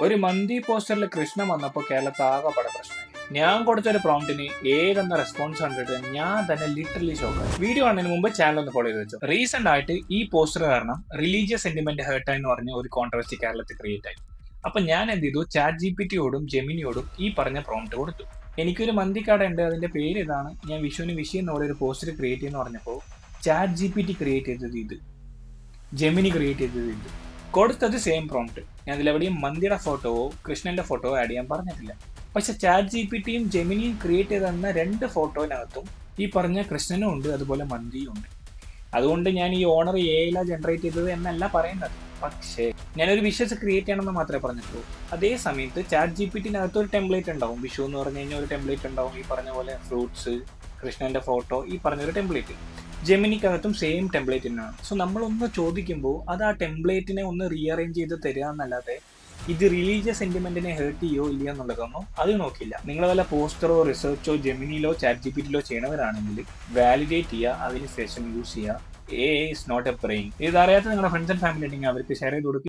ഒരു മന്തി പോസ്റ്ററിൽ കൃഷ്ണൻ വന്നപ്പോൾ കേരളത്തിൽ ആകെപ്പാടെ പ്രശ്നമായി. ഞാൻ കൊടുത്തൊരു പ്രോംപ്റ്റിന് ഏതെന്ന റെസ്പോൺസ് കണ്ടിട്ട് ഞാൻ തന്നെ ലിറ്ററലി ഷോക്കായി. വീഡിയോ കാണുന്നതിന് മുമ്പ് ചാനൽ ഒന്ന് ഫോളോ ചെയ്ത് വെച്ചു. റീസെന്റ് ആയിട്ട് ഈ പോസ്റ്റർ കാരണം റിലീജിയസ് സെന്റിമെന്റ് ഹേർട്ടായി എന്ന് പറഞ്ഞ ഒരു കോൺട്രവേഴ്സി കേരളത്തിൽ ക്രിയേറ്റ് ആയി. അപ്പൊ ഞാൻ എന്ത് ചെയ്തു, ചാറ്റ് ജിപിടിയോടും ജെമിനിയോടും ഈ പറഞ്ഞ പ്രോംപ്റ്റ് കൊടുത്തു. എനിക്കൊരു മന്തിക്കട ഉണ്ട്, അതിന്റെ പേര് ഇതാണ്, ഞാൻ വിഷുവിന് വിഷു എന്നുള്ള ഒരു പോസ്റ്റർ ക്രിയേറ്റ് ചെയ്യുന്ന പറഞ്ഞപ്പോൾ ചാറ്റ് ജിപിടി ക്രിയേറ്റ് ചെയ്തത് ഇത്, ജെമിനി ക്രിയേറ്റ് ചെയ്തത് ഇത്, കൊടുത്തത് സെയിം പ്രോംപ്റ്റ്. ഞാൻ ഇതിലെവിടെയും മന്തിയുടെ ഫോട്ടോവോ കൃഷ്ണന്റെ ഫോട്ടോവോ ആഡ് ചെയ്യാൻ പറഞ്ഞിട്ടില്ല. പക്ഷെ ചാറ്റ് ജിപിടിയും ജെമിനിയും ക്രിയേറ്റ് ചെയ്തെന്ന രണ്ട് ഫോട്ടോയിനകത്തും ഈ പറഞ്ഞ കൃഷ്ണനും ഉണ്ട്, അതുപോലെ മന്തിയും ഉണ്ട്. അതുകൊണ്ട് ഞാൻ ഈ ഓണർ എയില ജനറേറ്റ് ചെയ്തത് എന്നല്ല പറയുന്നത്. പക്ഷേ ഞാനൊരു വിഷസ് ക്രിയേറ്റ് ചെയ്യണമെന്ന് മാത്രമേ പറഞ്ഞിട്ടുള്ളൂ. അതേ സമയത്ത് ചാറ്റ് ജിപിടിനകത്ത് ഒരു ടെംപ്ലേറ്റ് ഉണ്ടാവും. വിഷു എന്ന് പറഞ്ഞു കഴിഞ്ഞാൽ ഒരു ടെംപ്ലേറ്റ് ഉണ്ടാവും, ഈ പറഞ്ഞ പോലെ ഫ്രൂട്ട്സ്, കൃഷ്ണന്റെ ഫോട്ടോ, ഈ പറഞ്ഞൊരു ടെംപ്ലേറ്റ്. ജെമിനിക്കകത്തും സെയിം ടെംപ്ലേറ്റ് തന്നെയാണ്. സോ നമ്മളൊന്ന് ചോദിക്കുമ്പോൾ അത് ആ ടെംപ്ലേറ്റിനെ ഒന്ന് റീഅറേഞ്ച് ചെയ്ത് തരിക എന്നല്ലാതെ ഇത് റിലീജിയസ് സെന്റിമെന്റിനെ ഹേർട്ട് ചെയ്യോ ഇല്ല എന്നുള്ളതൊന്നും അത് നോക്കില്ല. നിങ്ങൾ വല്ല പോസ്റ്ററോ റിസർച്ചോ ജെമിനിയിലോ ചാറ്റ് ജിപിടിയിലോ ചെയ്യണവരാണെങ്കിൽ വാലിഡേറ്റ് ചെയ്യുക, അതിന് ശേഷം യൂസ് ചെയ്യുക. A is not a brain. ഇത് അറിയാത്ത നിങ്ങളുടെ ഫ്രണ്ട്സ് ആൻഡ് ഫാമിലി ഉണ്ടെങ്കിൽ അവർക്ക് ഷെയർ ചെയ്ത് കൊടുക്കുക.